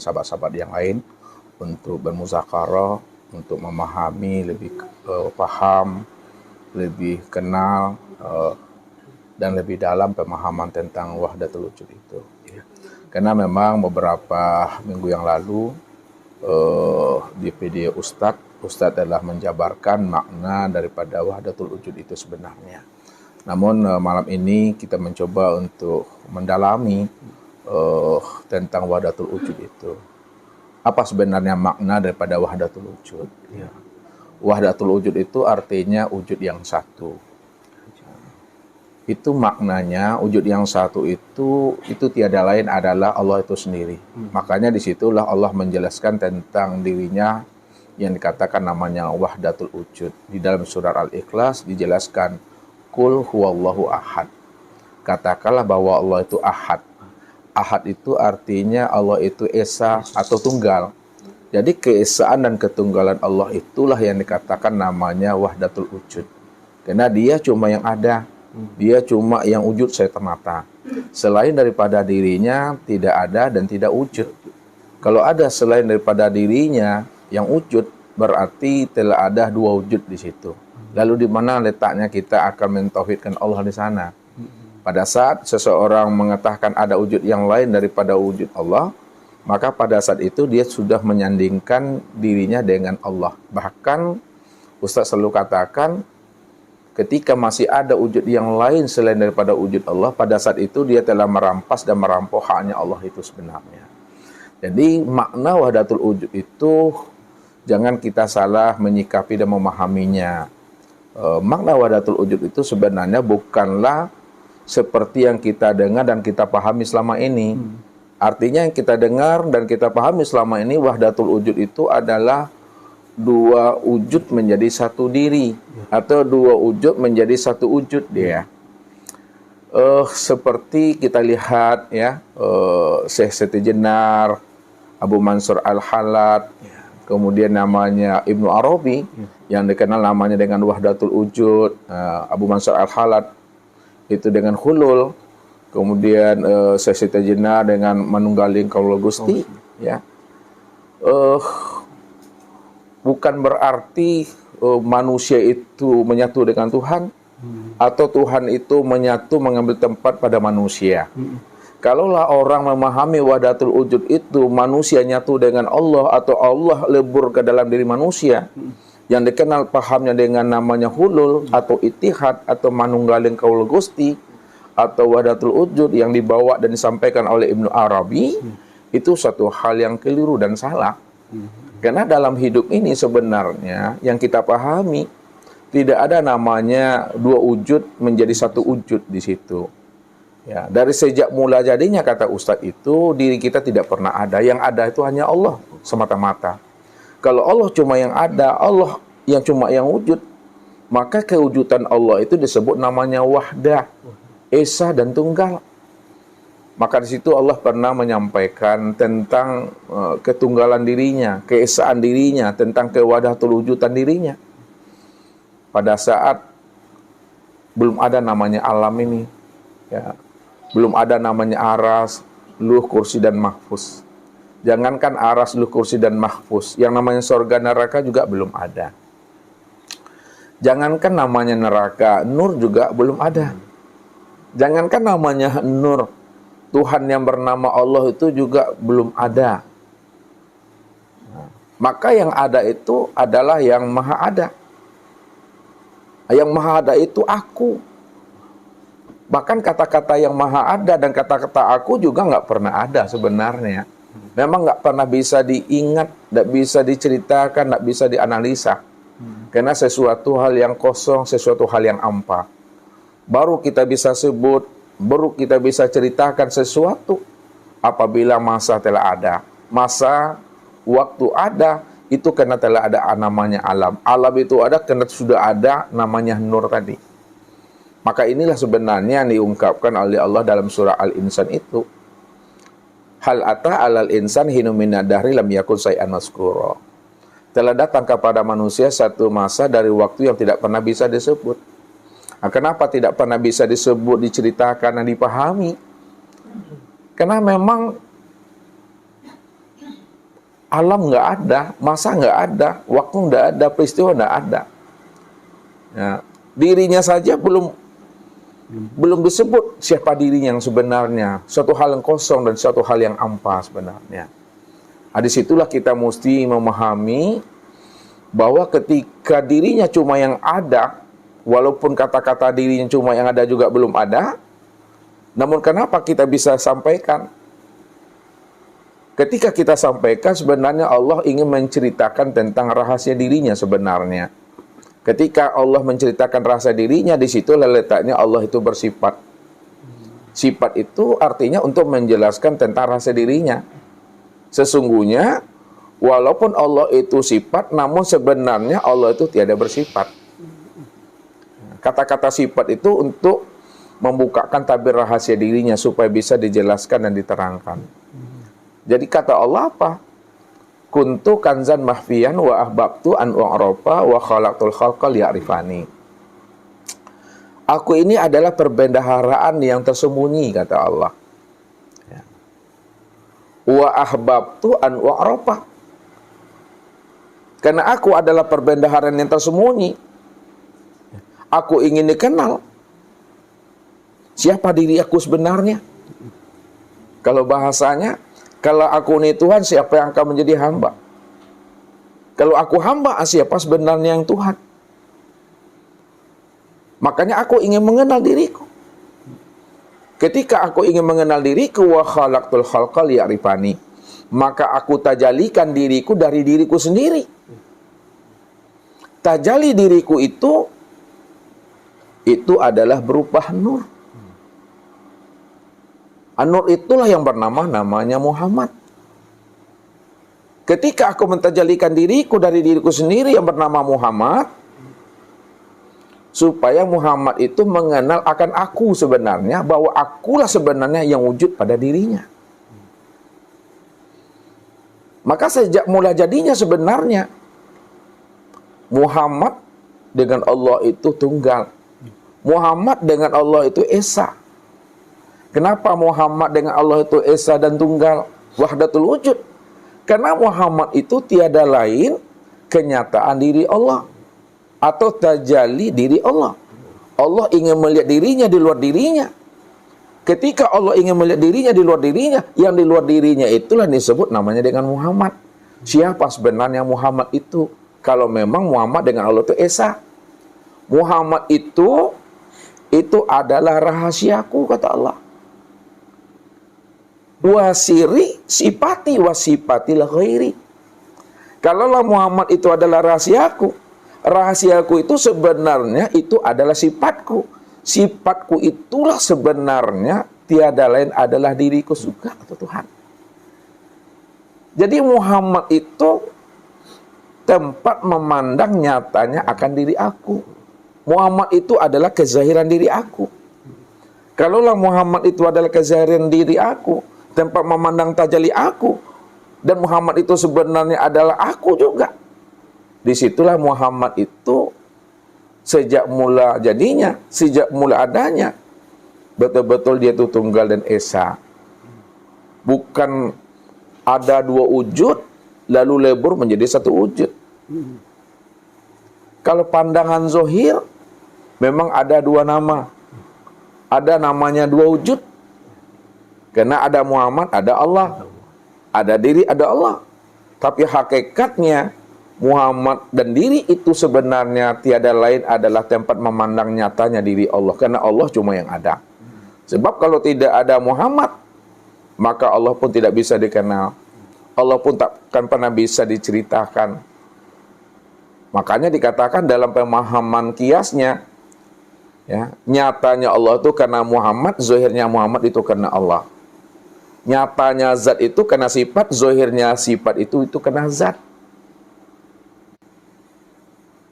sahabat-sahabat yang lain untuk bermuzakarah, untuk memahami lebih paham, lebih kenal dan lebih dalam pemahaman tentang wahdatul wujud itu. Karena memang beberapa minggu yang lalu di video Ustadz adalah menjabarkan makna daripada wahdatul wujud itu sebenarnya. Namun malam ini kita mencoba untuk mendalami tentang wahdatul wujud itu. Apa sebenarnya makna daripada wahdatul wujud? Ya. Wahdatul wujud itu artinya wujud yang satu. Itu maknanya wujud yang satu itu tiada lain adalah Allah itu sendiri. Makanya disitulah Allah menjelaskan tentang dirinya yang dikatakan namanya wahdatul wujud. Di dalam surat Al-Ikhlas dijelaskan Qul huwallahu ahad. Katakanlah bahwa Allah itu ahad. Ahad itu artinya Allah itu esa atau tunggal. Jadi keesaan dan ketunggalan Allah itulah yang dikatakan namanya wahdatul wujud. Karena dia cuma yang ada. Dia cuma yang wujud semata. Selain daripada dirinya tidak ada dan tidak wujud. Kalau ada selain daripada dirinya yang wujud, berarti telah ada dua wujud di situ. Lalu di mana letaknya kita akan mentauhidkan Allah di sana? Pada saat seseorang mengatakan ada wujud yang lain daripada wujud Allah, maka pada saat itu dia sudah menyandingkan dirinya dengan Allah. Bahkan Ustaz selalu katakan, ketika masih ada wujud yang lain selain daripada wujud Allah, pada saat itu dia telah merampas dan merampok haknya Allah itu sebenarnya. Jadi makna wahdatul wujud itu jangan kita salah menyikapi dan memahaminya. Makna wahdatul wujud itu sebenarnya bukanlah seperti yang kita dengar dan kita pahami selama ini. Artinya yang kita dengar dan kita pahami selama ini, wahdatul wujud itu adalah dua wujud menjadi satu diri, atau dua wujud menjadi satu wujud dia. Seperti kita lihat ya, Syekh Siti Jenar, Abu Mansur Al-Halat, kemudian namanya Ibnu Arabi yang dikenal namanya dengan wahdatul wujud, Abu Mansur Al-Halat itu dengan hulul, kemudian Syekh Siti Jenar dengan manunggaling kaula Gusti, ya. Bukan berarti manusia itu menyatu dengan Tuhan, atau Tuhan itu menyatu mengambil tempat pada manusia. Kalaulah orang memahami wahdatul wujud itu manusia nyatu dengan Allah, atau Allah lebur ke dalam diri manusia, yang dikenal pahamnya dengan namanya hulul, atau itihad, atau manunggaling kaul Gusti, atau wahdatul wujud yang dibawa dan disampaikan oleh Ibnu Arabi, itu satu hal yang keliru dan salah. Karena dalam hidup ini sebenarnya yang kita pahami tidak ada namanya dua wujud menjadi satu wujud di situ. Ya, dari sejak mula jadinya kata Ustadz itu diri kita tidak pernah ada. Yang ada itu hanya Allah semata-mata. Kalau Allah cuma yang ada, Allah yang cuma yang wujud, maka kewujudan Allah itu disebut namanya wahdah, esa dan tunggal. Maka di situ Allah pernah menyampaikan tentang ketunggalan dirinya, keesaan dirinya, tentang kewahdatul wujudan dirinya. Pada saat belum ada namanya alam ini, ya, belum ada namanya aras, luh, kursi dan mahfuz. Jangankan aras, luh, kursi dan mahfuz, yang namanya surga neraka juga belum ada. Jangankan namanya neraka, nur juga belum ada. Jangankan namanya nur, Tuhan yang bernama Allah itu juga belum ada. Maka yang ada itu adalah yang maha ada. Yang maha ada itu aku. Bahkan kata-kata yang maha ada dan kata-kata aku juga nggak pernah ada sebenarnya. Memang nggak pernah bisa diingat, nggak bisa diceritakan, nggak bisa dianalisa. Karena sesuatu hal yang kosong, sesuatu hal yang hampa. Baru kita bisa sebut, baru kita bisa ceritakan sesuatu apabila masa telah ada. Masa, waktu ada, itu karena telah ada namanya alam. Alam itu ada karena sudah ada namanya nur tadi. Maka inilah sebenarnya yang diungkapkan oleh Allah dalam surah Al-Insan itu. Hal ata alal insan hinu minad dahri lam yakun syai'an mazkura. Telah datang kepada manusia satu masa dari waktu yang tidak pernah bisa disebut. Nah, kenapa tidak pernah bisa disebut, diceritakan, dan dipahami? Karena memang Alam nggak ada, masa nggak ada, waktu nggak ada, peristiwa nggak ada. Ya, dirinya saja belum disebut siapa dirinya yang sebenarnya. Suatu hal yang kosong dan suatu hal yang hampa sebenarnya. Nah, disitulah kita mesti memahami bahwa ketika dirinya cuma yang ada, walaupun kata-kata dirinya cuma yang ada juga belum ada, namun kenapa kita bisa sampaikan? Ketika kita sampaikan, sebenarnya Allah ingin menceritakan tentang rahasia dirinya sebenarnya. Ketika Allah menceritakan rahasia dirinya, di situ letaknya Allah itu bersifat. Sifat itu artinya untuk menjelaskan tentang rahasia dirinya. Sesungguhnya, walaupun Allah itu sifat, namun sebenarnya Allah itu tiada bersifat. Kata-kata sifat itu untuk membukakan tabir rahasia dirinya supaya bisa dijelaskan dan diterangkan. Jadi kata Allah apa? Kuntu kanzan mahfiyan wa ahbabtu an u'rafa wa khalaqtul khalqa liya'rifani. Aku ini adalah perbendaharaan yang tersembunyi, kata Allah. Ya. Wa ahbabtu an u'rafa. Karena aku adalah perbendaharaan yang tersembunyi. Aku ingin dikenal. Siapa diri aku sebenarnya? Kalau bahasanya, kalau aku ini Tuhan, siapa yang akan menjadi hamba? Kalau aku hamba, siapa sebenarnya yang Tuhan? Makanya aku ingin mengenal diriku. Ketika aku ingin mengenal diriku, wa khalaqtul khalqa liya'rifani, maka aku tajalikan diriku dari diriku sendiri. Tajali diriku itu adalah berupa nur. An-Nur itulah yang namanya Muhammad. Ketika aku mentajalikan diriku dari diriku sendiri yang bernama Muhammad, supaya Muhammad itu mengenal akan aku sebenarnya, bahwa akulah sebenarnya yang wujud pada dirinya. Maka sejak mula jadinya sebenarnya, Muhammad dengan Allah itu tunggal. Muhammad dengan Allah itu esa. Kenapa Muhammad dengan Allah itu esa dan tunggal? Wahdatul wujud. Karena Muhammad itu tiada lain kenyataan diri Allah. Atau tajalli diri Allah. Allah ingin melihat dirinya di luar dirinya. Ketika Allah ingin melihat dirinya di luar dirinya, yang di luar dirinya itulah disebut namanya dengan Muhammad. Siapa sebenarnya Muhammad itu? Kalau memang Muhammad dengan Allah itu esa. Muhammad itu adalah rahasiaku, kata Allah. Wasiri sifati wasifatil ghairi. Kalaulah Muhammad itu adalah rahasiaku, rahasiaku itu sebenarnya itu adalah sifatku. Sifatku itulah sebenarnya tiada lain adalah diriku juga, atau Tuhan. Jadi Muhammad itu tempat memandang nyatanya akan diri aku. Muhammad itu adalah kezahiran diri aku. Kalaulah Muhammad itu adalah kezahiran diri aku, tempat memandang tajalli aku, dan Muhammad itu sebenarnya adalah aku juga. Disitulah Muhammad itu sejak mula jadinya, sejak mula adanya, betul-betul dia itu tunggal dan esa. Bukan ada dua wujud lalu lebur menjadi satu wujud. Kalau pandangan zohir, memang ada dua nama. Ada namanya dua wujud. Karena ada Muhammad, ada Allah. Ada diri, ada Allah. Tapi hakikatnya Muhammad dan diri itu sebenarnya tiada lain adalah tempat memandang nyatanya diri Allah. Karena Allah cuma yang ada. Sebab kalau tidak ada Muhammad, maka Allah pun tidak bisa dikenal. Allah pun takkan pernah bisa diceritakan. Makanya dikatakan dalam pemahaman kiasnya, ya, nyatanya Allah itu karena Muhammad, zahirnya Muhammad itu karena Allah. Nyatanya zat itu karena sifat, zahirnya sifat itu karena zat.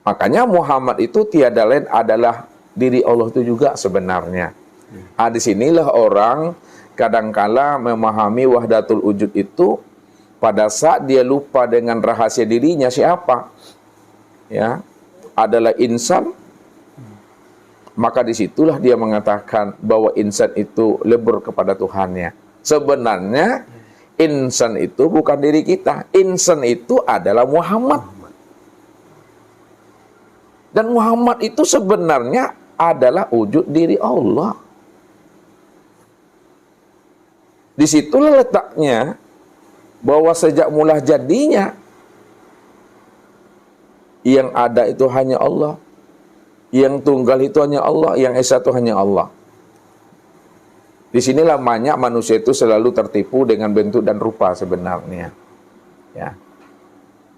Makanya Muhammad itu tiada lain adalah diri Allah itu juga sebenarnya. Disinilah orang kadangkala memahami wahdatul wujud itu pada saat dia lupa dengan rahasia dirinya siapa, ya, adalah insan. Maka disitulah dia mengatakan bahwa insan itu lebur kepada Tuhannya. Sebenarnya Insan itu bukan diri kita. Insan itu adalah Muhammad. Dan Muhammad itu sebenarnya adalah wujud diri Allah. Disitulah letaknya bahwa sejak mula jadinya yang ada itu hanya Allah, yang tunggal itu hanya Allah, yang esa itu hanya Allah. Disinilah banyak manusia itu selalu tertipu dengan bentuk dan rupa sebenarnya. Ya,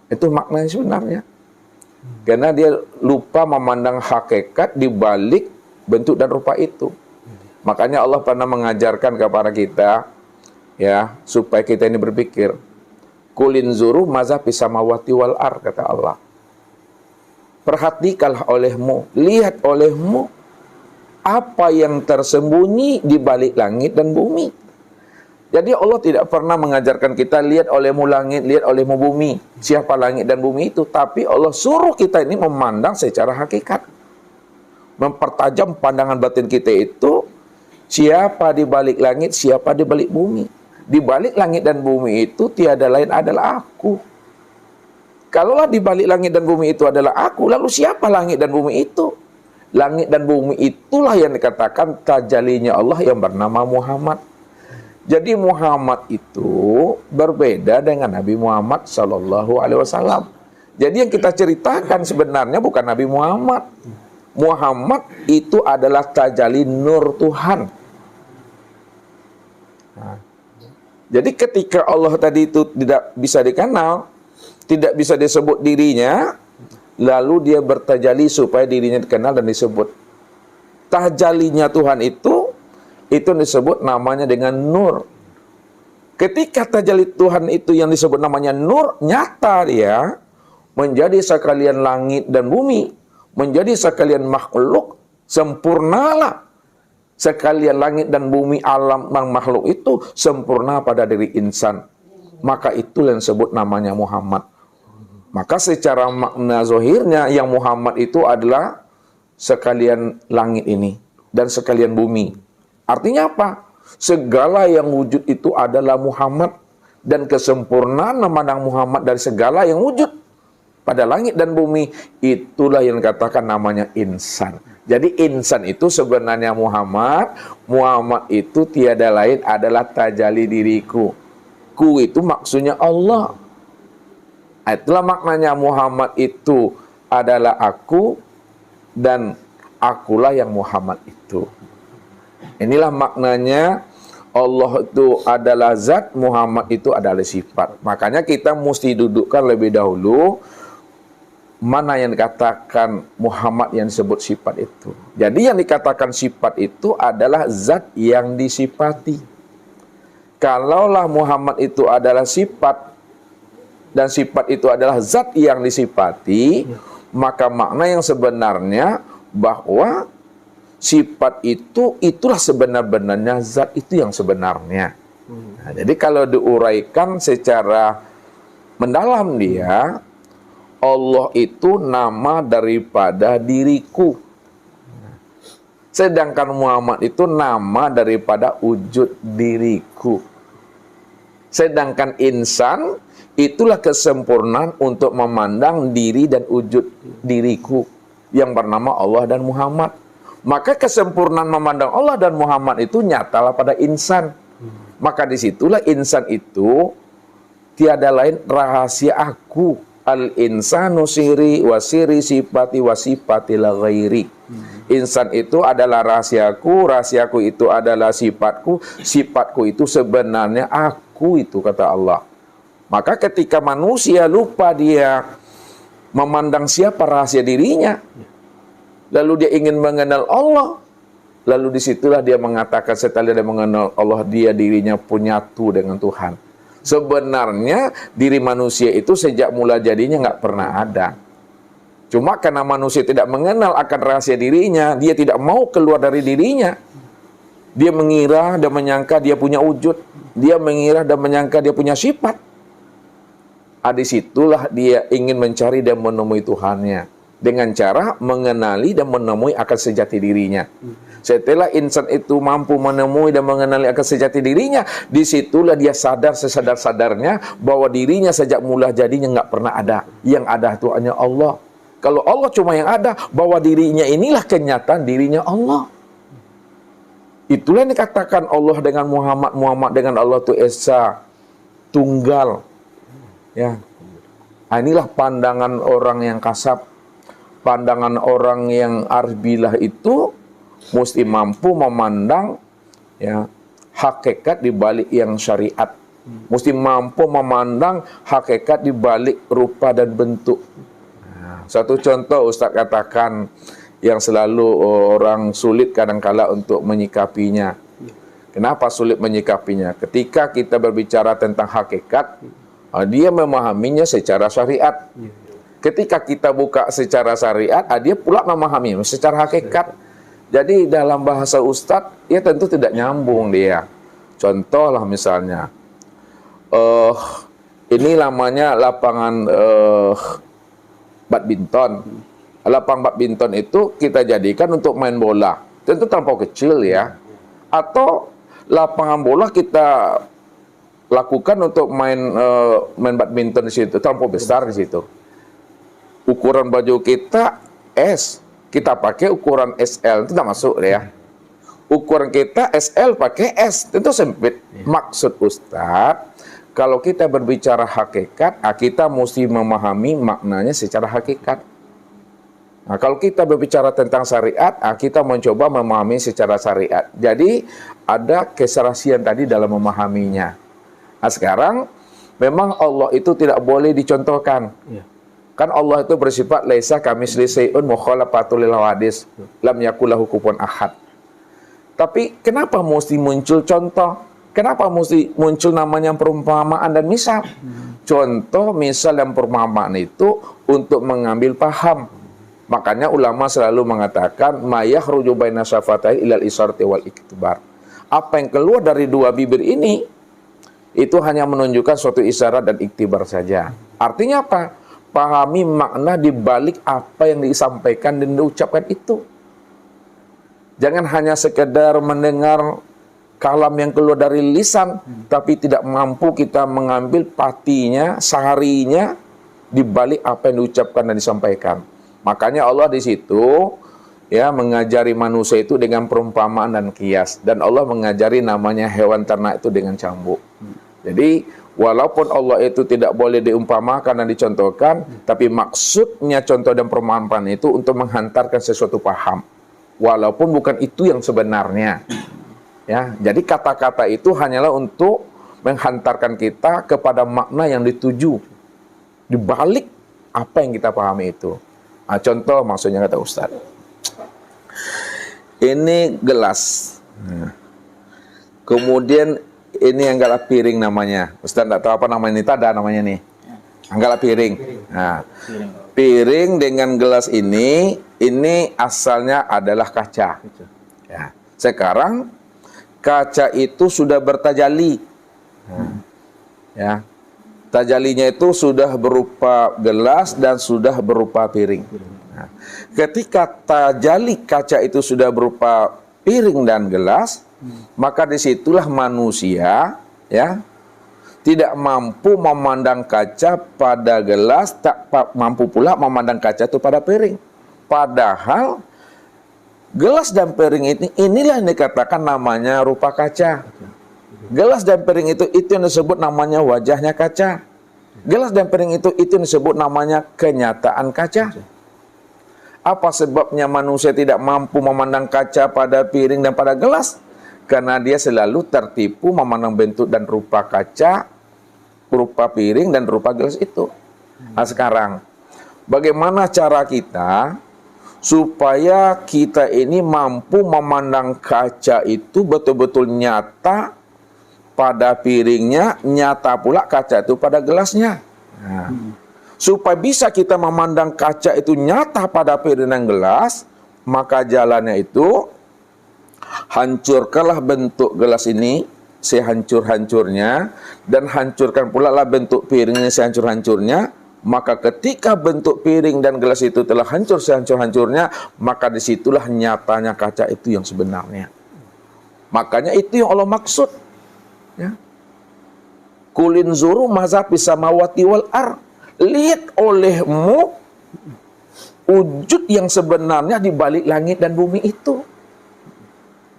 itu maknanya sebenarnya. Karena dia lupa memandang hakikat di balik bentuk dan rupa itu. Makanya Allah pernah mengajarkan kepada kita, ya, supaya kita ini berpikir. Kulin zuru maza pisamawati wal ar, kata Allah. Perhatikanlah olehmu, lihat olehmu apa yang tersembunyi di balik langit dan bumi. Jadi Allah tidak pernah mengajarkan kita lihat olehmu langit, lihat olehmu bumi. Siapa langit dan bumi itu? Tapi Allah suruh kita ini memandang secara hakikat. Mempertajam pandangan batin kita itu, siapa di balik langit, siapa di balik bumi. Di balik langit dan bumi itu tiada lain adalah aku. Kalaulah di balik langit dan bumi itu adalah aku, lalu siapa langit dan bumi itu? Langit dan bumi itulah yang dikatakan tajalinya Allah yang bernama Muhammad. Jadi Muhammad itu berbeda dengan Nabi Muhammad Sallallahu Alaihi Wasallam. Jadi yang kita ceritakan sebenarnya bukan Nabi Muhammad. Muhammad itu adalah tajali nur Tuhan. Nah, jadi ketika Allah tadi itu tidak bisa dikenal, tidak bisa disebut dirinya, lalu dia bertajali supaya dirinya dikenal dan disebut. Tajalinya Tuhan itu disebut namanya dengan nur. Ketika tajali Tuhan itu yang disebut namanya nur, nyata dia menjadi sekalian langit dan bumi, menjadi sekalian makhluk, sempurnalah. Sekalian langit dan bumi, alam dan makhluk itu sempurna pada diri insan. Maka itu yang disebut namanya Muhammad. Maka secara makna zahirnya yang Muhammad itu adalah sekalian langit ini dan sekalian bumi. Artinya apa? Segala yang wujud itu adalah Muhammad, dan kesempurnaan memandang Muhammad dari segala yang wujud pada langit dan bumi itulah yang dikatakan namanya insan. Jadi insan itu sebenarnya Muhammad. Muhammad itu tiada lain adalah tajali diriku. Ku itu maksudnya Allah. Itulah maknanya Muhammad itu adalah aku dan akulah yang Muhammad itu. Inilah maknanya Allah itu adalah zat, Muhammad itu adalah sifat. Makanya kita mesti dudukkan lebih dahulu mana yang dikatakan Muhammad yang disebut sifat itu. Jadi yang dikatakan sifat itu adalah zat yang disifati. Kalaulah Muhammad itu adalah sifat dan sifat itu adalah zat yang disifati, maka makna yang sebenarnya bahwa sifat itu itulah sebenar-benarnya zat itu yang sebenarnya. Nah, jadi kalau diuraikan secara mendalam dia, Allah itu nama daripada diriku. Sedangkan Muhammad itu nama daripada wujud diriku. Sedangkan insan itulah kesempurnaan untuk memandang diri dan wujud diriku yang bernama Allah dan Muhammad. Maka kesempurnaan memandang Allah dan Muhammad itu nyatalah pada insan. Maka disitulah insan itu tiada lain rahasia aku. Al-insanu siri wa siri sifati wa sifati la ghairi. Insan itu adalah rahasiaku, rahasiaku itu adalah sifatku, sifatku itu sebenarnya aku itu, kata Allah. Maka ketika manusia lupa dia memandang siapa rahasia dirinya, lalu dia ingin mengenal Allah, lalu disitulah dia mengatakan setelah dia mengenal Allah, dia dirinya punyatu dengan Tuhan. Sebenarnya diri manusia itu sejak mula jadinya nggak pernah ada. Cuma karena manusia tidak mengenal akan rahasia dirinya, dia tidak mau keluar dari dirinya. Dia mengira dan menyangka dia punya wujud, dia mengira dan menyangka dia punya sifat. Disitulah dia ingin mencari dan menemui Tuhannya. dengan cara mengenali dan menemui akan sejati dirinya. Setelah insan itu mampu menemui dan mengenali akan sejati dirinya, disitulah dia sadar sesadar-sadarnya bahwa dirinya sejak mula jadinya nggak pernah ada. Yang ada itu hanya Allah. Kalau Allah cuma yang ada, bahwa dirinya inilah kenyataan dirinya Allah. Itulah yang dikatakan Allah dengan Muhammad, Muhammad dengan Allah itu Esa tunggal. Ya. Inilah pandangan orang yang kasab, pandangan orang yang arbilah itu mesti mampu memandang ya hakikat di balik yang syariat. Mesti mampu memandang hakikat di balik rupa dan bentuk. Satu contoh Ustaz katakan yang selalu orang sulit kadangkala untuk menyikapinya. Kenapa sulit menyikapinya? Ketika kita berbicara tentang hakikat, dia memahaminya secara syariat. Ketika kita buka secara syariat, dia pula memahami secara hakikat. Jadi dalam bahasa Ustadz, ya tentu tidak nyambung dia. Contoh lah misalnya, ini namanya lapangan badminton. Lapangan badminton itu kita jadikan untuk main bola. Tentu terlampau kecil ya. Atau lapangan bola kita lakukan untuk main badminton di situ, terlampau besar di situ. Ukuran baju kita S, kita pakai ukuran SL, itu tidak masuk ya. Ukuran kita SL pakai S, tentu sempit. Maksud Ustadz, kalau kita berbicara hakikat, kita mesti memahami maknanya secara hakikat. Nah, kalau kita berbicara tentang syariat, kita mencoba memahami secara syariat. Jadi, ada keserasian tadi dalam memahaminya. Nah, sekarang, memang Allah itu tidak boleh dicontohkan. Kan Allah itu bersifat laisa kamitslihi syai'un mukhalafatul lil hawadis, lam yakul lahu kufuwan ahad. Tapi, kenapa mesti muncul contoh? Kenapa mesti muncul namanya perumpamaan dan misal? Contoh, misal, dan perumpamaan itu untuk mengambil paham. Makanya ulama selalu mengatakan mayahruju baina syafatai ilal isarati wal iktibar. Apa yang keluar dari dua bibir ini itu hanya menunjukkan suatu isyarat dan iktibar saja. Artinya apa? Pahami makna di balik apa yang disampaikan dan diucapkan itu. Jangan hanya sekedar mendengar kalam yang keluar dari lisan, tapi tidak mampu kita mengambil patinya, seharinya di balik apa yang diucapkan dan disampaikan. Makanya Allah di situ ya mengajari manusia itu dengan perumpamaan dan kias, dan Allah mengajari namanya hewan ternak itu dengan cambuk. Jadi walaupun Allah itu tidak boleh diumpamakan dan dicontohkan, tapi maksudnya contoh dan perumpamaan itu untuk menghantarkan sesuatu paham, walaupun bukan itu yang sebenarnya. Ya, jadi kata-kata itu hanyalah untuk menghantarkan kita kepada makna yang dituju di balik apa yang kita pahami itu. Nah, contoh maksudnya kata Ustaz, ini gelas, kemudian ini anggaplah piring namanya. Ustaz tidak tahu apa namanya ini, ada namanya nih, anggaplah piring. Nah, piring dengan gelas ini asalnya adalah kaca. Ya. Sekarang kaca itu sudah bertajali, ya. Tajalinya itu sudah berupa gelas dan sudah berupa piring. Nah, ketika tajali kaca itu sudah berupa piring dan gelas, maka disitulah manusia ya tidak mampu memandang kaca pada gelas, tak mampu pula memandang kaca itu pada piring. Padahal gelas dan piring inilah yang dikatakan namanya rupa kaca. Gelas dan piring itu yang disebut namanya wajahnya kaca. Gelas dan piring itu yang disebut namanya kenyataan kaca. Apa sebabnya manusia tidak mampu memandang kaca pada piring dan pada gelas? Karena dia selalu tertipu memandang bentuk dan rupa kaca, rupa piring dan rupa gelas itu. Nah sekarang, bagaimana cara kita supaya kita ini mampu memandang kaca itu betul-betul nyata pada piringnya, nyata pula kaca itu pada gelasnya. Nah, supaya bisa kita memandang kaca itu nyata pada piring dan gelas, maka jalannya itu hancurkanlah bentuk gelas ini sehancur-hancurnya, dan hancurkan pula lah bentuk piring ini sehancur-hancurnya, Maka ketika bentuk piring dan gelas itu telah hancur sehancur-hancurnya, maka disitulah nyatanya kaca itu yang sebenarnya. Makanya itu yang Allah maksud. Ya. Kulin zuru mazhabis samawati wal ar. Lihat olehmu wujud yang sebenarnya di balik langit dan bumi itu.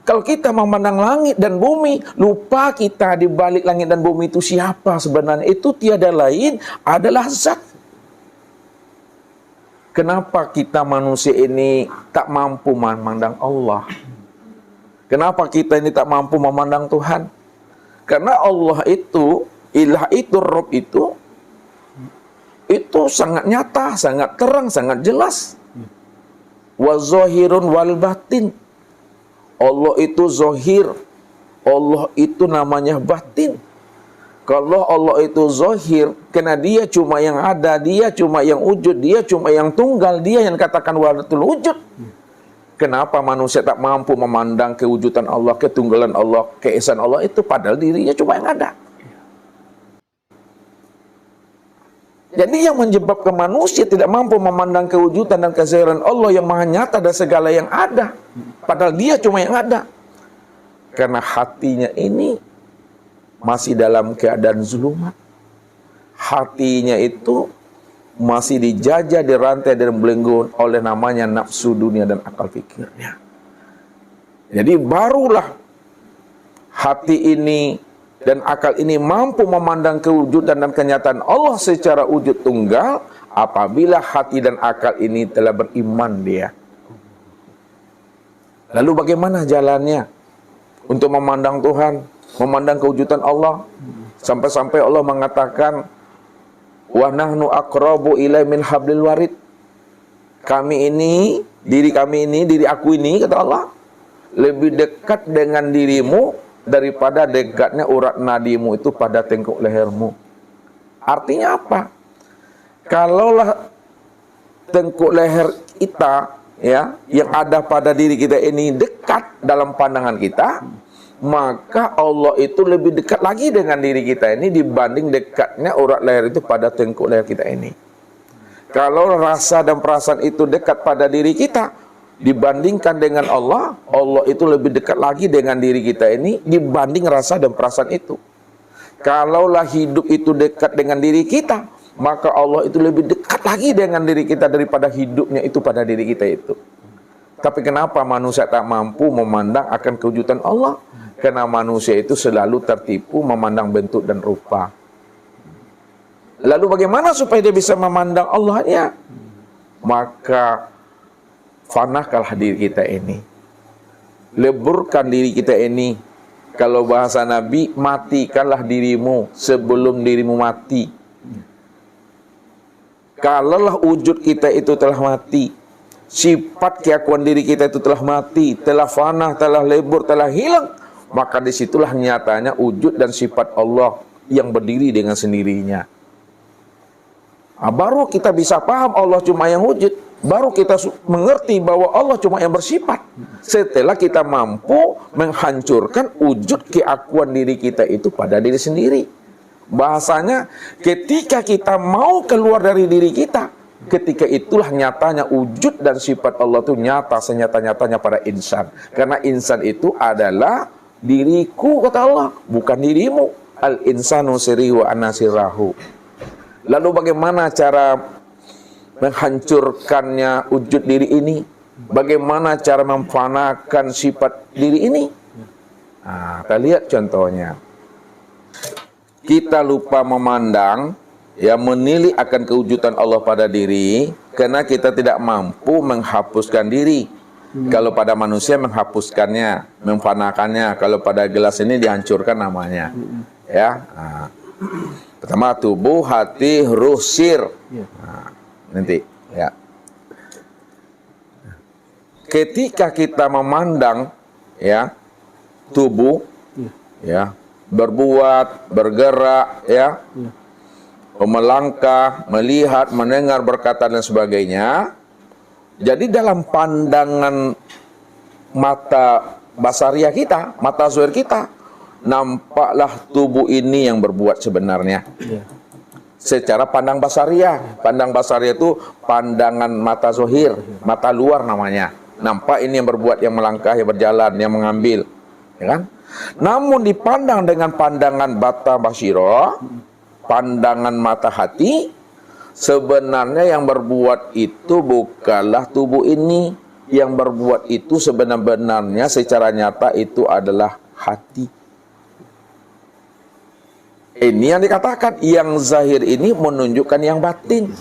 Kalau kita memandang langit dan bumi, lupa kita di balik langit dan bumi itu siapa sebenarnya. Itu tiada lain adalah zat. Kenapa kita manusia ini tak mampu memandang Allah? Kenapa kita ini tak mampu memandang Tuhan? Karena Allah itu, ilah itu, Rabb itu sangat nyata, sangat terang, sangat jelas. Wa zahirun wal batin. Allah itu zahir, Allah itu namanya batin. Kalau Allah itu zahir, karena dia cuma yang ada, dia cuma yang wujud, dia cuma yang tunggal, dia yang katakan wahdatul wujud. Kenapa manusia tak mampu memandang kewujudan Allah, ketunggalan Allah, keesaan Allah itu, padahal dirinya cuma yang ada. Jadi yang menyebabkan manusia tidak mampu memandang kewujudan dan kezahiran Allah yang maha nyata dan segala yang ada. Padahal dia cuma yang ada. Karena hatinya ini masih dalam keadaan zulumat. Hatinya itu masih dijajah, dirantai dan belenggu oleh namanya nafsu dunia dan akal pikirnya. Jadi barulah hati ini dan akal ini mampu memandang kewujudan dan kenyataan Allah secara wujud tunggal apabila hati dan akal ini telah beriman dia. Lalu bagaimana jalannya untuk memandang Tuhan, memandang kewujudan Allah? Sampai-sampai Allah mengatakan, wa nahnu aqrabu ilai min hablil warid. Kami ini, diri aku ini, kata Allah, lebih dekat dengan dirimu daripada dekatnya urat nadimu itu pada tengkuk lehermu. Artinya apa? Kalaulah tengkuk leher kita, ya, yang ada pada diri kita ini dekat dalam pandangan kita, maka Allah itu lebih dekat lagi dengan diri kita ini dibanding dekatnya urat leher itu pada tengkuk leher kita ini. Kalau rasa dan perasaan itu dekat pada diri kita dibandingkan dengan Allah, Allah itu lebih dekat lagi dengan diri kita ini dibanding rasa dan perasaan itu. Kalaulah hidup itu dekat dengan diri kita, maka Allah itu lebih dekat lagi dengan diri kita daripada hidupnya itu pada diri kita itu. Tapi kenapa manusia tak mampu memandang akan kewujudan Allah? Karena manusia itu selalu tertipu memandang bentuk dan rupa. Lalu bagaimana supaya dia bisa memandang Allahnya? Maka fanahkanlah diri kita ini, leburkan diri kita ini. Kalau bahasa Nabi, matikanlah dirimu sebelum dirimu mati. Kalaulah wujud kita itu telah mati, sifat keakuan diri kita itu telah mati, telah fanah, telah lebur, telah hilang, maka disitulah nyatanya wujud dan sifat Allah yang berdiri dengan sendirinya. Baru kita bisa paham Allah cuma yang wujud. Baru kita mengerti bahwa Allah cuma yang bersifat. Setelah kita mampu menghancurkan wujud keakuan diri kita itu pada diri sendiri. Bahasanya ketika kita mau keluar dari diri kita, ketika itulah nyatanya wujud dan sifat Allah itu nyata senyata-nyatanya pada insan. Karena insan itu adalah diriku, kata Allah, bukan dirimu. Al-insanu sirrihi wa ana sirrahu. Lalu bagaimana cara menghancurkannya wujud diri ini? Bagaimana cara memfanakan sifat diri ini? Nah, kita lihat contohnya. Kita lupa memandang, ya, menilik akan kewujudan Allah pada diri, karena kita tidak mampu menghapuskan diri. Kalau pada manusia menghapuskannya, memfanakannya. Kalau pada gelas ini dihancurkan namanya. Ya. Nah. Pertama tubuh, hati, ruh, sir. Nah, nanti ya. Ketika kita memandang, ya, tubuh, ya, berbuat, bergerak, ya, melangkah, melihat, mendengar, berkata dan sebagainya. Jadi dalam pandangan mata basariah kita, mata zuhir kita, nampaklah tubuh ini yang berbuat sebenarnya. secara pandang basariah. Pandang basariah itu pandangan mata zohir, mata luar namanya. Nampak ini yang berbuat, yang melangkah, yang berjalan, yang mengambil, ya kan? Namun dipandang dengan pandangan bata basiro, pandangan mata hati, sebenarnya yang berbuat itu bukanlah tubuh ini. Yang berbuat itu sebenarnya secara nyata itu adalah hati. Ini yang dikatakan, yang zahir ini menunjukkan yang batin.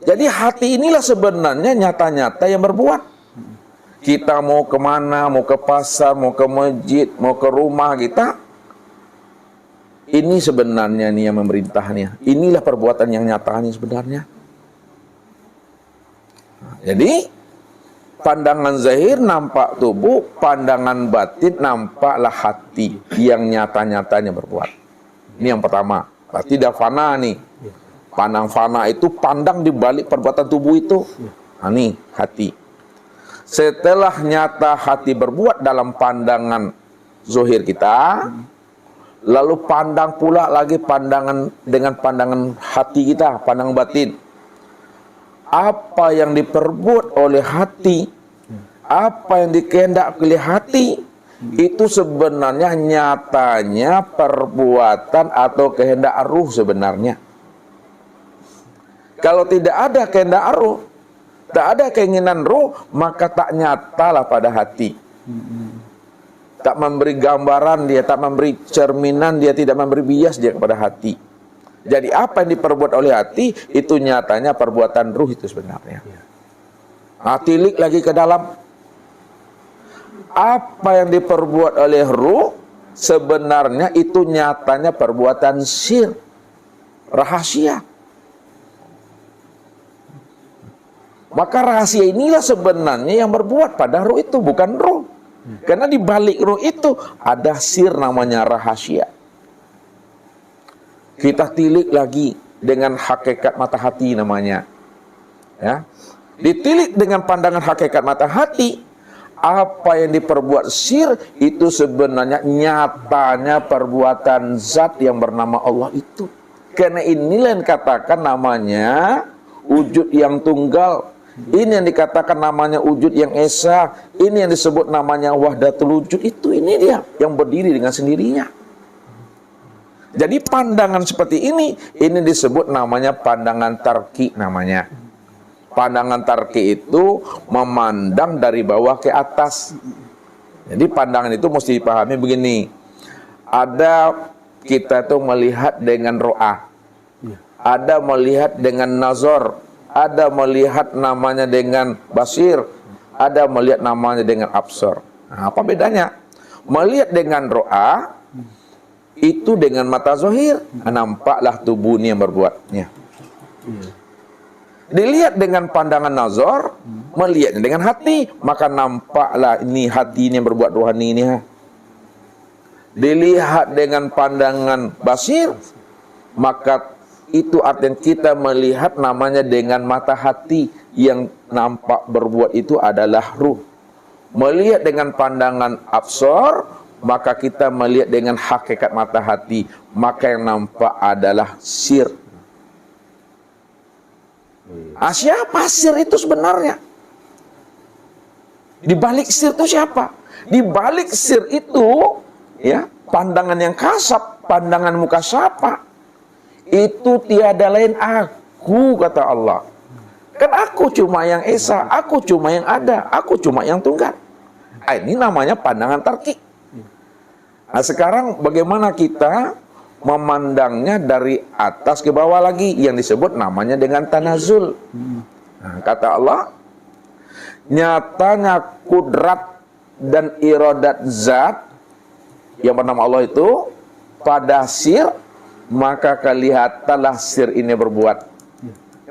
Jadi hati inilah sebenarnya nyata-nyata yang berbuat. Kita mau kemana, mau ke pasar, mau ke masjid, mau ke rumah kita, ini sebenarnya nih yang memerintahnya. Inilah perbuatan yang nyata nih sebenarnya. Jadi pandangan zahir nampak tubuh, pandangan batin nampaklah hati yang nyata-nyatanya berbuat. Ini yang pertama. Berarti dah fana nih. Pandang fana itu pandang di balik perbuatan tubuh itu. Nah, nih hati. Setelah nyata hati berbuat dalam pandangan zahir kita, lalu pandang pula lagi pandangan dengan pandangan hati kita, pandangan batin. Apa yang diperbuat oleh hati, apa yang dikehendak oleh hati, itu sebenarnya nyatanya perbuatan atau kehendak ruh sebenarnya. Kalau tidak ada kehendak ruh, tak ada keinginan ruh, maka tak nyatalah pada hati. Tak memberi gambaran dia, tak memberi cerminan dia, tidak memberi bias dia kepada hati. Jadi apa yang diperbuat oleh hati, itu nyatanya perbuatan ruh itu sebenarnya. Tilik lagi ke dalam. Apa yang diperbuat oleh ruh, sebenarnya itu nyatanya perbuatan sir, rahasia. Maka rahasia inilah sebenarnya yang berbuat pada ruh itu, bukan ruh. Karena di balik ruh itu ada sir namanya rahasia. Kita tilik lagi dengan hakikat mata hati namanya. Ya. Ditilik dengan pandangan hakikat mata hati, apa yang diperbuat sir itu sebenarnya nyatanya perbuatan zat yang bernama Allah itu. Karena inilah yang dikatakan namanya wujud yang tunggal. Ini yang dikatakan namanya wujud yang esa. Ini yang disebut namanya wahdatul wujud. Ini dia yang berdiri dengan sendirinya. Jadi pandangan seperti ini disebut namanya pandangan tarki namanya. Pandangan tarki itu memandang dari bawah ke atas. Jadi pandangan itu mesti dipahami begini. Ada kita tuh melihat dengan ro'ah. Ada melihat dengan nazar. Ada melihat namanya dengan basir, ada melihat namanya dengan absor. Nah, apa bedanya? Melihat dengan ro'a itu dengan mata zahir, nampaklah tubuh ini yang berbuatnya. Dilihat dengan pandangan nazar, melihatnya dengan hati, maka nampaklah ini hati ini yang berbuat rohani ini. Dilihat dengan pandangan basir, maka itu artinya kita melihat namanya dengan mata hati, yang nampak berbuat itu adalah ruh. Melihat dengan pandangan absor, maka kita melihat dengan hakikat mata hati, maka yang nampak adalah sir. Siapa sir itu sebenarnya? Di balik sir itu siapa? Di balik sir itu, ya, pandangan yang kasab, pandangan muka siapa? Itu tiada lain aku, kata Allah. Kan aku cuma yang esa, aku cuma yang ada, aku cuma yang tunggal. Ini namanya pandangan tarki. Nah, sekarang bagaimana kita memandangnya dari atas ke bawah lagi, yang disebut namanya dengan tanazul. Nah, kata Allah, nyatanya kudrat dan iradat zat yang bernama Allah itu pada sir, maka kelihatanlah sir ini berbuat.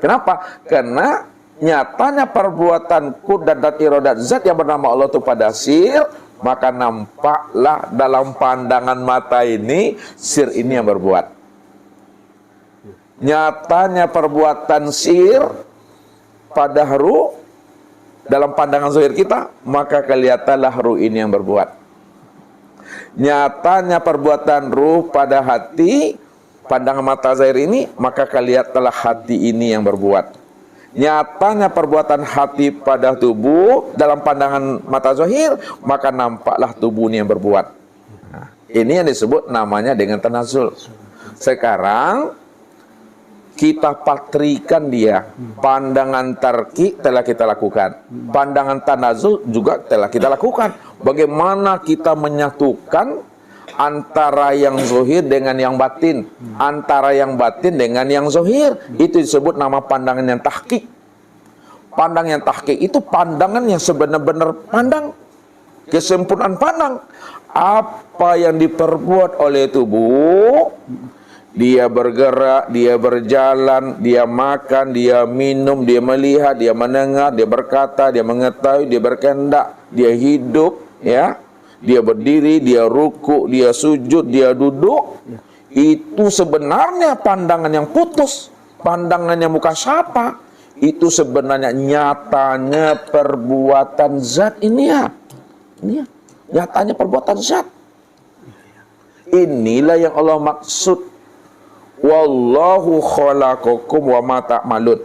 Kenapa? Karena nyatanya perbuatan kudrat dan iradat zat yang bernama Allah itu pada sir, maka nampaklah dalam pandangan mata ini sir ini yang berbuat. Nyatanya perbuatan sir pada ruh dalam pandangan zahir kita, maka kelihatanlah ruh ini yang berbuat. Nyatanya perbuatan ruh pada hati, pandangan mata zahir ini, maka kalihatlah hati ini yang berbuat. Nyatanya perbuatan hati pada tubuh dalam pandangan mata zahir, maka nampaklah tubuh ini yang berbuat. Nah, ini yang disebut namanya dengan tanazul. Sekarang kita patrikan dia. Pandangan tarki telah kita lakukan, pandangan tanazul juga telah kita lakukan. Bagaimana kita menyatukan antara yang zahir dengan yang batin, antara yang batin dengan yang zahir, itu disebut nama pandangan yang tahqiq. Pandangan yang tahqiq itu pandangan yang sebenar-benar pandang, kesempurnaan pandang. Apa yang diperbuat oleh tubuh, dia bergerak, dia berjalan, dia makan, dia minum, dia melihat, dia mendengar, dia berkata, dia mengetahui, dia berkehendak, dia hidup, ya. Dia berdiri, dia ruku, dia sujud, dia duduk. Itu sebenarnya pandangan yang putus, pandangan yang mukasyafah. Itu sebenarnya nyatanya perbuatan zat ini ya. Ini ya, nyatanya perbuatan zat. Inilah yang Allah maksud. Wallahu khalaqakum wa ma ta'malun.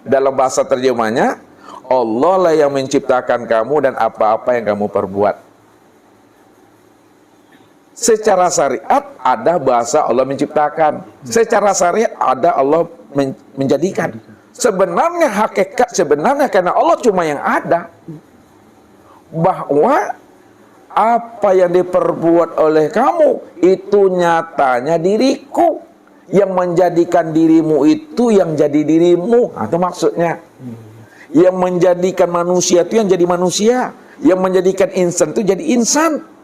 Dalam bahasa terjemahnya, Allah lah yang menciptakan kamu dan apa-apa yang kamu perbuat. Secara syariat ada bahasa Allah menciptakan. Secara syariat ada Allah menjadikan. Sebenarnya hakikat sebenarnya karena Allah cuma yang ada. Bahwa apa yang diperbuat oleh kamu itu nyatanya diriku. Yang menjadikan dirimu itu yang jadi dirimu. Nah, itu maksudnya. Yang menjadikan manusia itu yang jadi manusia. Yang menjadikan insan itu jadi insan.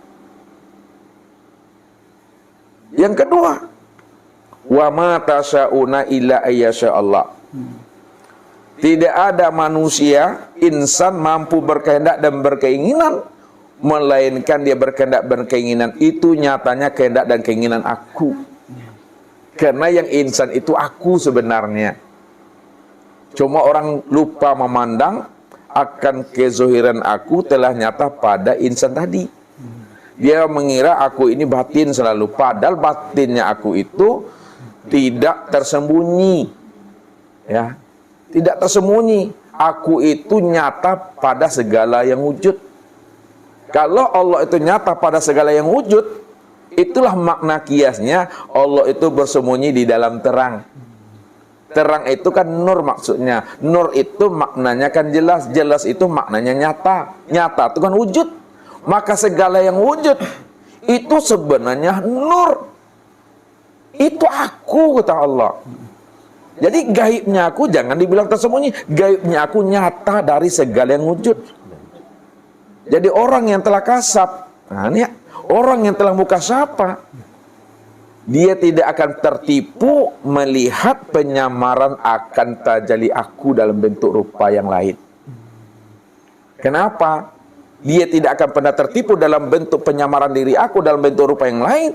Yang kedua, wa ma tasyauna illa ayyasha Allah. Tidak ada manusia, insan mampu berkehendak dan berkeinginan, melainkan dia berkehendak berkeinginan itu nyatanya kehendak dan keinginan aku. Karena yang insan itu aku sebenarnya. Cuma orang lupa memandang akan kezohiran aku telah nyata pada insan tadi. Dia mengira aku ini batin selalu, padahal batinnya aku itu tidak tersembunyi. Ya. Tidak tersembunyi. Aku itu nyata pada segala yang wujud. Kalau Allah itu nyata pada segala yang wujud, itulah makna kiasnya Allah itu bersembunyi di dalam terang. Terang itu kan nur maksudnya. Nur itu maknanya kan jelas. Jelas itu maknanya nyata. Nyata itu kan wujud. Maka segala yang wujud itu sebenarnya nur. Itu aku, kata Allah. Jadi gaibnya aku jangan dibilang tersembunyi. Gaibnya aku nyata dari segala yang wujud. Jadi orang yang telah kasab, nah ini orang yang telah mukasyafah, dia tidak akan tertipu melihat penyamaran akan tajalli aku dalam bentuk rupa yang lain. Kenapa? Dia tidak akan pernah tertipu dalam bentuk penyamaran diri aku dalam bentuk rupa yang lain.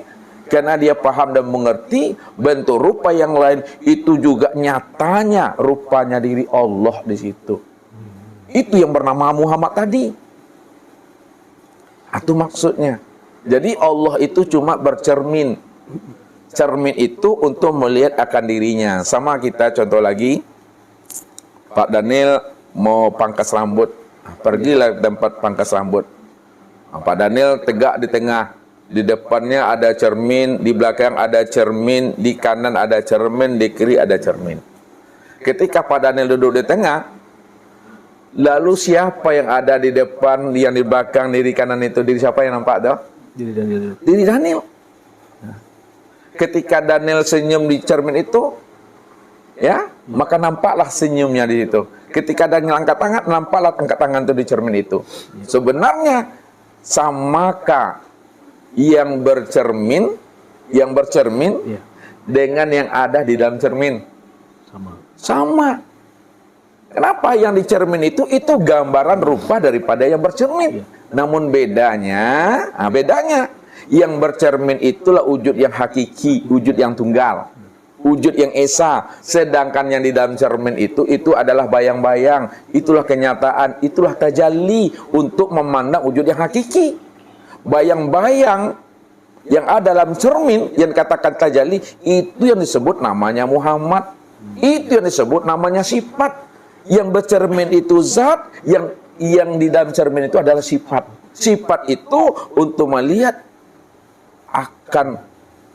Karena dia paham dan mengerti bentuk rupa yang lain itu juga nyatanya rupanya diri Allah di situ. Itu yang bernama Muhammad tadi. Itu maksudnya. Jadi Allah itu cuma bercermin. Cermin itu untuk melihat akan dirinya. Sama kita contoh lagi. Pak Daniel mau pangkas rambut. Pergilah tempat pangkas rambut. Pak Daniel tegak di tengah. Di depannya ada cermin, di belakang ada cermin, di kanan ada cermin, di kiri ada cermin. Ketika Pak Daniel duduk di tengah, lalu siapa yang ada di depan, yang di belakang, di kanan itu, diri siapa yang nampak tuh? Diri Daniel. Diri Daniel. Ketika Daniel senyum di cermin itu, ya, maka nampaklah senyumnya di situ. Ketika Daniel angkat tangan, nampaklah angkat tangan itu di cermin itu. Sebenarnya samakah yang bercermin Iya. dengan yang ada di dalam cermin? Sama. Kenapa yang di cermin itu gambaran rupa daripada yang bercermin? Iya. Namun bedanya yang bercermin itulah wujud yang hakiki, wujud yang tunggal, wujud yang esa. Sedangkan yang di dalam cermin itu adalah bayang-bayang, itulah kenyataan, itulah tajalli untuk memandang wujud yang hakiki. Bayang-bayang yang ada dalam cermin yang katakan tajalli, itu yang disebut namanya Muhammad. Itu yang disebut namanya sifat. Yang bercermin itu zat, yang di dalam cermin itu adalah sifat. Sifat itu untuk melihat akan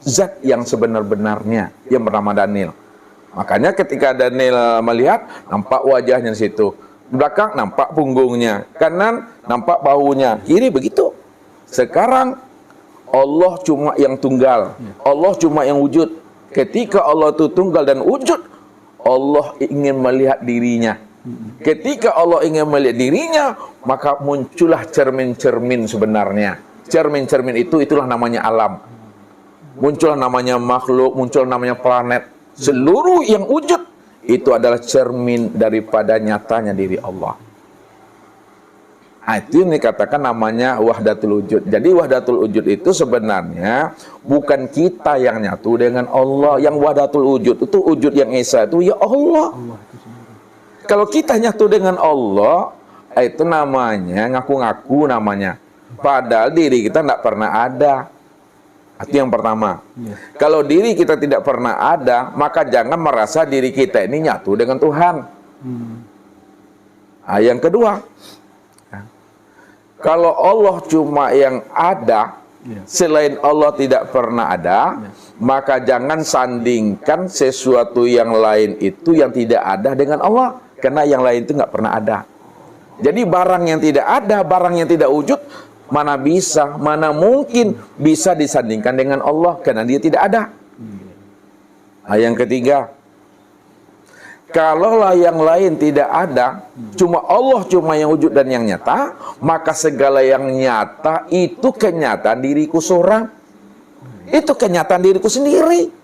zat yang sebenar-benarnya yang bernama Daniel. Makanya ketika Daniel melihat, nampak wajahnya di situ. Di belakang nampak punggungnya, kanan nampak bahunya, kiri begitu. Sekarang Allah cuma yang tunggal, Allah cuma yang wujud. Ketika Allah itu tunggal dan wujud, Allah ingin melihat dirinya. Ketika Allah ingin melihat dirinya, maka muncullah cermin-cermin sebenarnya. Cermin-cermin itulah namanya alam. Muncullah namanya makhluk, muncul namanya planet. Seluruh yang wujud itu adalah cermin daripada nyatanya diri Allah. Itu yang dikatakan namanya wahdatul wujud. Jadi wahdatul wujud itu sebenarnya bukan kita yang nyatu dengan Allah. Yang wahdatul wujud itu wujud yang esa itu ya Allah. Kalau kita nyatu dengan Allah, itu namanya ngaku-ngaku namanya. Padahal diri kita tidak pernah ada. Itu yang pertama. Kalau diri kita tidak pernah ada, maka jangan merasa diri kita ini nyatu dengan Tuhan. Yang kedua, kalau Allah cuma yang ada, selain Allah tidak pernah ada, maka jangan sandingkan sesuatu yang lain itu yang tidak ada dengan Allah. Karena yang lain itu nggak pernah ada. Jadi barang yang tidak ada, barang yang tidak wujud, mana bisa, mana mungkin bisa disandingkan dengan Allah. Karena dia tidak ada. Yang ketiga, kalaulah yang lain tidak ada, cuma Allah cuma yang wujud dan yang nyata, maka segala yang nyata itu kenyataan diriku seorang. Itu kenyataan diriku sendiri.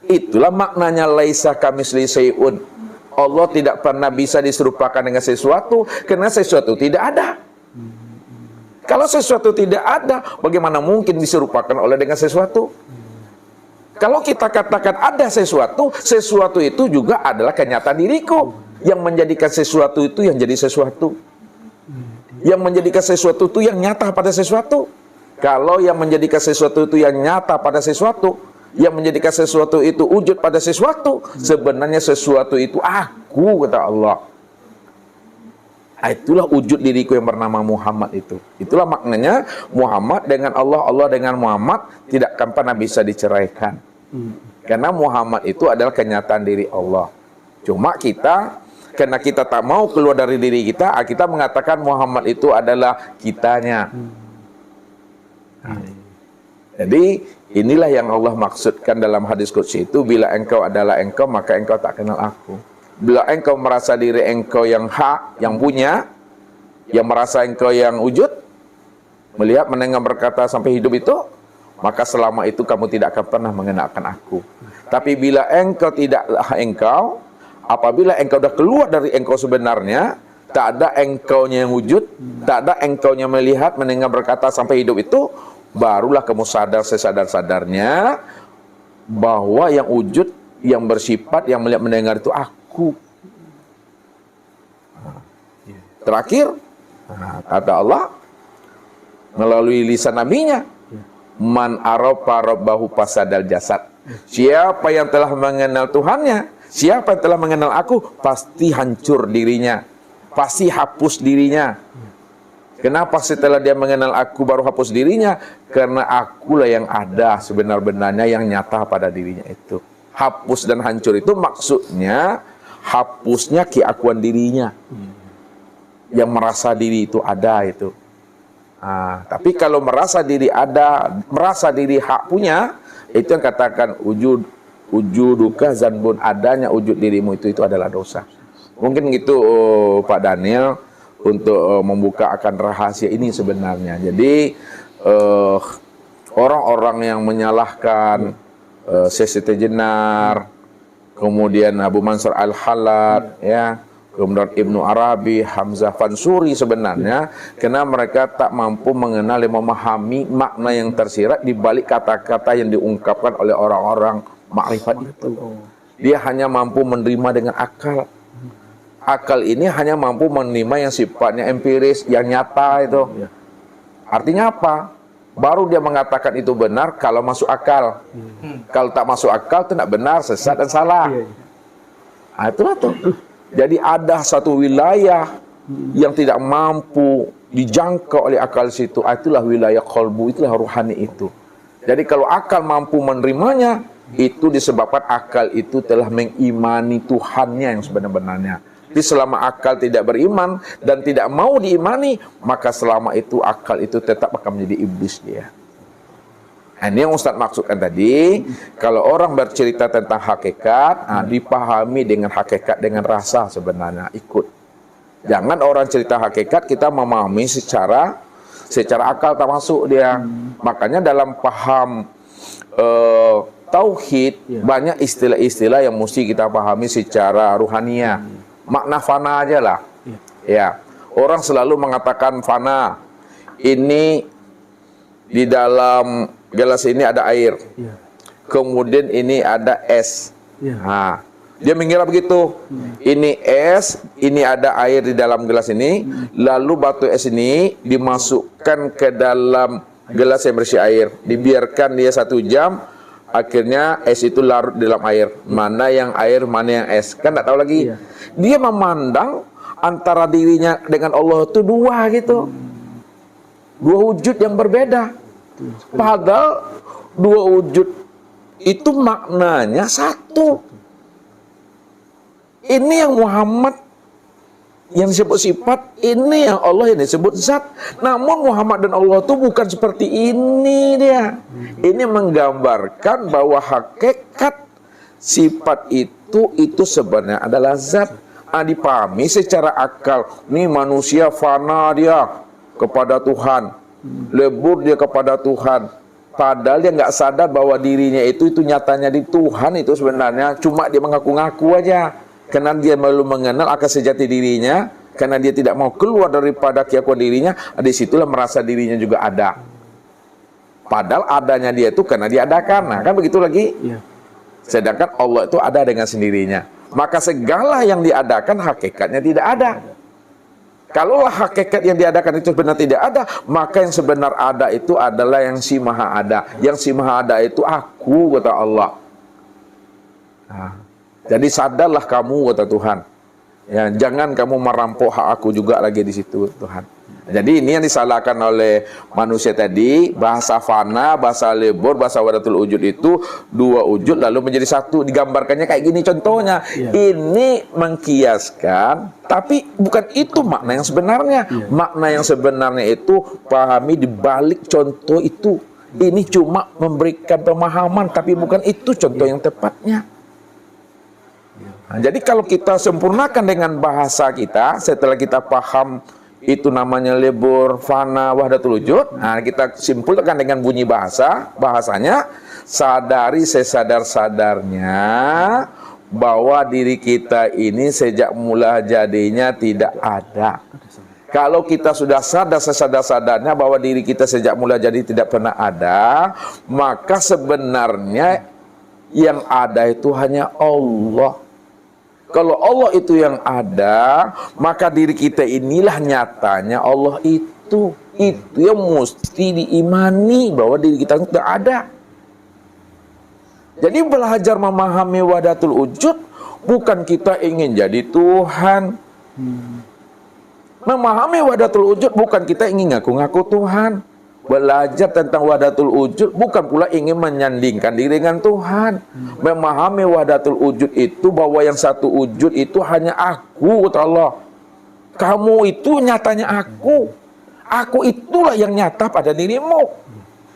Itulah maknanya laisa kamitslihi syai'un. Allah tidak pernah bisa diserupakan dengan sesuatu, karena sesuatu tidak ada. Kalau sesuatu tidak ada, bagaimana mungkin diserupakan oleh dengan sesuatu? Kalau kita katakan ada sesuatu, sesuatu itu juga adalah kenyataan diriku. Yang menjadikan sesuatu itu yang jadi sesuatu. Yang menjadikan sesuatu itu yang nyata pada sesuatu. Kalau yang menjadikan sesuatu itu yang nyata pada sesuatu, yang menjadikan sesuatu itu wujud pada sesuatu, sebenarnya sesuatu itu aku, kata Allah. Itulah wujud diriku yang bernama Muhammad itu. Itulah maknanya Muhammad dengan Allah, Allah dengan Muhammad tidak akan pernah bisa diceraikan. Karena Muhammad itu adalah kenyataan diri Allah. Cuma kita, karena kita tak mau keluar dari diri kita, kita mengatakan Muhammad itu adalah kitanya. Jadi inilah yang Allah maksudkan dalam hadis qudsi itu, bila engkau adalah engkau, maka engkau tak kenal aku. Bila engkau merasa diri engkau yang hak, yang punya, yang merasa engkau yang wujud, melihat, mendengar, berkata sampai hidup itu, maka selama itu kamu tidak akan pernah mengenalkan aku. Tapi bila engkau tidaklah engkau, apabila engkau sudah keluar dari engkau sebenarnya, tak ada engkaunya yang wujud, tak ada engkaunya melihat, mendengar, berkata sampai hidup itu, barulah kamu sadar sesadar-sadarnya bahwa yang wujud, yang bersifat, yang melihat, mendengar itu aku. Terakhir, kata Allah melalui lisan nabinya, man arafa rabbahu fasadal jasad. Siapa yang telah mengenal Tuhannya, siapa yang telah mengenal aku, pasti hancur dirinya, pasti hapus dirinya. Kenapa setelah dia mengenal aku baru hapus dirinya? Karena akulah yang ada sebenar-benarnya, yang nyata pada dirinya itu. Hapus dan hancur itu maksudnya hapusnya keakuan dirinya, yang merasa diri itu ada itu. Tapi kalau merasa diri ada, merasa diri hak punya, itu yang katakan wujuduka zanbun, adanya wujud dirimu itu adalah dosa. Mungkin gitu Pak Daniel untuk membuka akan rahasia ini sebenarnya. Jadi orang-orang yang menyalahkan Siti Jenar, kemudian Abu Mansur Al-Halat, ya, kemudian Ibnu Arabi, Hamzah Fansuri sebenarnya karena mereka tak mampu mengenal dan memahami makna yang tersirat di balik kata-kata yang diungkapkan oleh orang-orang makrifat itu. Dia hanya mampu menerima dengan akal. Akal ini hanya mampu menerima yang sifatnya empiris, yang nyata itu. Artinya apa? Baru dia mengatakan itu benar kalau masuk akal. Kalau tak masuk akal itu tidak benar, sesat dan salah. Nah, itulah tuh. Jadi ada satu wilayah yang tidak mampu dijangkau oleh akal situ. Itulah wilayah qalbu, itulah rohani itu. Jadi kalau akal mampu menerimanya, itu disebabkan akal itu telah mengimani Tuhannya yang sebenar-benarnya. Jadi selama akal tidak beriman dan tidak mau diimani, maka selama itu akal itu tetap akan menjadi iblis dia. Ini yang Ustaz maksudkan tadi, kalau orang bercerita tentang hakikat, dipahami dengan hakikat dengan rasa sebenarnya, ikut. Jangan orang cerita hakikat kita memahami secara akal tak masuk dia. Makanya dalam paham tauhid banyak istilah-istilah yang mesti kita pahami secara ruhaniah. Makna fana aja lah. Ya, orang selalu mengatakan fana. Ini di dalam gelas ini ada air. Kemudian ini ada es. Nah, dia mengira begitu. Ini es, ini ada air di dalam gelas ini. Lalu batu es ini dimasukkan ke dalam gelas yang berisi air. Dibiarkan dia 1 jam. Akhirnya es itu larut dalam air. Mana yang air, mana yang es. Kan tak tahu lagi. Dia memandang antara dirinya dengan Allah itu dua gitu. Dua wujud yang berbeda. Padahal dua wujud itu maknanya satu. Ini yang Muhammad yang disebut sifat, ini yang Allah yang disebut zat. Namun Muhammad dan Allah itu bukan seperti ini dia. Ini menggambarkan bahwa hakikat sifat itu sebenarnya adalah zat. Dipahami secara akal. Ini manusia fana dia kepada Tuhan, lebur dia kepada Tuhan. Padahal dia nggak sadar bahwa dirinya itu nyatanya di Tuhan itu sebenarnya. Cuma dia mengaku-ngaku aja. Karena dia belum mengenal akal sejati dirinya, karena dia tidak mau keluar daripada keakuan dirinya, disitulah merasa dirinya juga ada. Padahal adanya dia itu karena diadakan. Nah, kan begitu lagi. Sedangkan Allah itu ada dengan sendirinya. Maka segala yang diadakan hakikatnya tidak ada. Kalau hakikat yang diadakan itu benar tidak ada, maka yang sebenar ada itu adalah yang si maha ada. Yang si maha ada itu aku, kata Allah. Nah, jadi sadarlah kamu, kata Tuhan. Ya, jangan kamu merampok hak aku juga lagi di situ, Tuhan. Jadi ini yang disalahkan oleh manusia tadi, bahasa fana, bahasa lebur, bahasa wahdatul wujud itu dua wujud lalu menjadi satu. Digambarkannya kayak gini contohnya. Ini mengkiaskan, tapi bukan itu makna yang sebenarnya. Makna yang sebenarnya itu pahami di balik contoh itu. Ini cuma memberikan pemahaman, tapi bukan itu contoh yang tepatnya. Nah, jadi kalau kita sempurnakan dengan bahasa kita, setelah kita paham itu namanya lebur, fana, wahdatul wujud, nah kita simpulkan dengan bunyi bahasanya, sadari sesadar-sadarnya bahwa diri kita ini sejak mula jadinya tidak ada. Kalau kita sudah sadar sesadar-sadarnya bahwa diri kita sejak mula jadi tidak pernah ada, maka sebenarnya yang ada itu hanya Allah. Kalau Allah itu yang ada, maka diri kita inilah nyatanya Allah itu. Itu yang mesti diimani bahwa diri kita itu tidak ada. Jadi belajar memahami wahdatul wujud bukan kita ingin jadi Tuhan. Memahami wahdatul wujud bukan kita ingin ngaku-ngaku Tuhan. Belajar tentang wahdatul wujud bukan pula ingin menyandingkan diri dengan Tuhan. Memahami wahdatul wujud itu bahwa yang satu wujud itu hanya aku, kata Allah. Kamu itu nyatanya aku. Aku itulah yang nyata pada dirimu.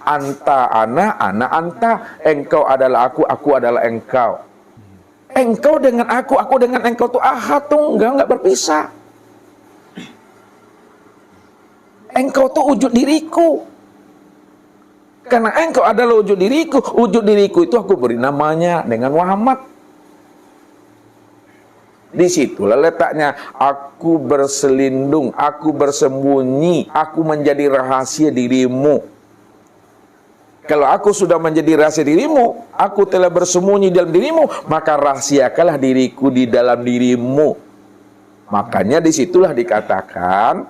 Anta ana anta. Engkau adalah aku adalah engkau. Engkau dengan aku dengan engkau itu ahad, tunggal, enggak berpisah. Engkau itu wujud diriku. Karena engkau adalah wujud diriku itu aku beri namanya dengan Muhammad. Disitulah letaknya aku berselindung, aku bersembunyi, aku menjadi rahasia dirimu. Kalau aku sudah menjadi rahasia dirimu, aku telah bersembunyi dalam dirimu, maka rahasiakanlah diriku di dalam dirimu. Makanya disitulah dikatakan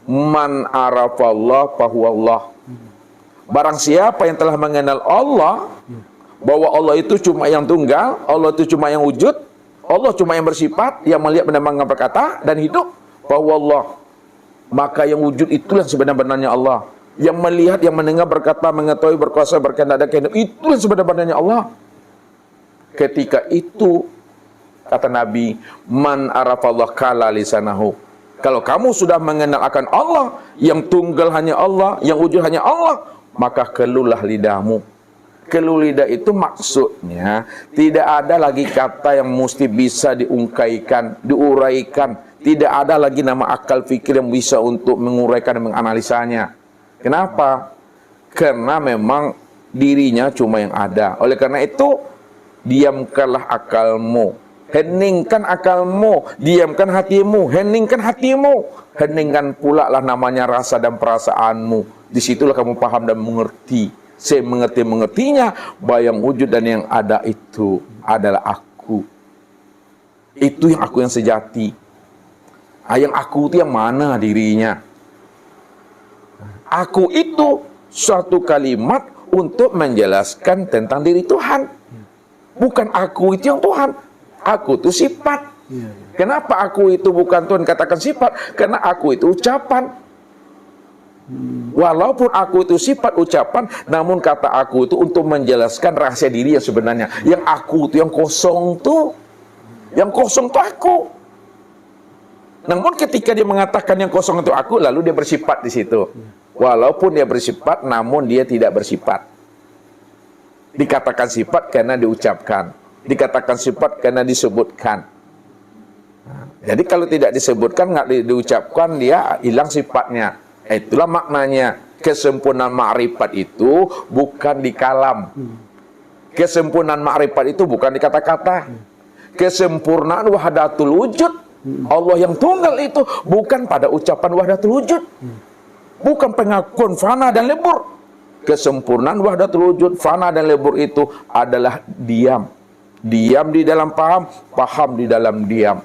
man arafallah fahuwallah. Barang siapa yang telah mengenal Allah, bahwa Allah itu cuma yang tunggal, Allah itu cuma yang wujud, Allah cuma yang bersifat, yang melihat, mendengar, berkata, dan hidup, bahwa Allah, maka yang wujud itulah sebenarnya Allah. Yang melihat, yang mendengar, berkata, mengetahui, berkuasa, berkehendak, dan kehendak, itulah sebenarnya Allah. Ketika itu, kata Nabi, man arafallah kala lisanahu. Kalau kamu sudah mengenal akan Allah, yang tunggal hanya Allah, yang wujud hanya Allah, maka keluhlah lidahmu. Keluh lidah itu maksudnya tidak ada lagi kata yang mesti bisa diungkaikan, diuraikan. Tidak ada lagi nama akal fikir yang bisa untuk menguraikan dan menganalisanya. Kenapa? Karena memang dirinya cuma yang ada. Oleh karena itu, diamkanlah akalmu, heningkan akalmu, diamkan hatimu, heningkan hatimu, heningkan pula lah namanya rasa dan perasaanmu. Disitulah kamu paham dan mengerti. Saya mengerti-mengertinya bahwa yang wujud dan yang ada itu adalah aku. Itu yang aku yang sejati. Yang aku itu yang mana dirinya? Aku itu suatu kalimat untuk menjelaskan tentang diri Tuhan. Bukan aku itu yang Tuhan. Aku itu sifat. Kenapa aku itu bukan Tuhan katakan sifat? Karena aku itu ucapan. Walaupun aku itu sifat ucapan, namun kata aku itu untuk menjelaskan rahasia diri yang sebenarnya. Yang aku itu yang kosong tuh, yang kosong itu aku. Namun ketika dia mengatakan yang kosong itu aku, lalu dia bersifat di situ. Walaupun dia bersifat, namun dia tidak bersifat. Dikatakan sifat karena diucapkan, dikatakan sifat karena disebutkan. Jadi kalau tidak disebutkan, nggak diucapkan, dia hilang sifatnya. Itulah maknanya. Kesempurnaan ma'rifat itu bukan di kalam. Kesempurnaan ma'rifat itu bukan di kata-kata. Kesempurnaan wahdatul wujud, Allah yang tunggal itu bukan pada ucapan wahdatul wujud. Bukan pengakuan fana dan lebur. Kesempurnaan wahdatul wujud, fana dan lebur itu adalah diam. Diam di dalam paham, paham di dalam diam.